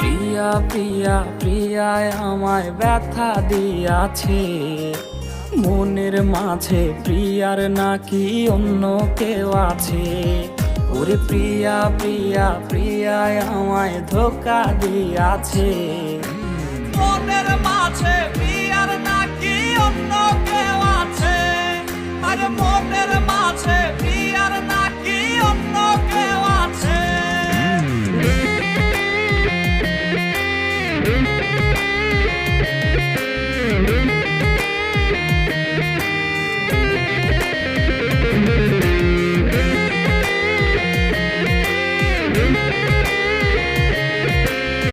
প্রিয়া প্রিয়া প্রিয়ায় আমায় ব্যথা দিয়াছে, মনের মাঝে প্রিয়ার নাকি অন্য কেউ আছে। ওরে প্রিয়া প্রিয়া প্রিয়ায় আমায় ধোকা দিয়াছে, মনের মাঝে প্রিয়ার নাকি অন্য কেউ আছে। আরে মনের মাঝে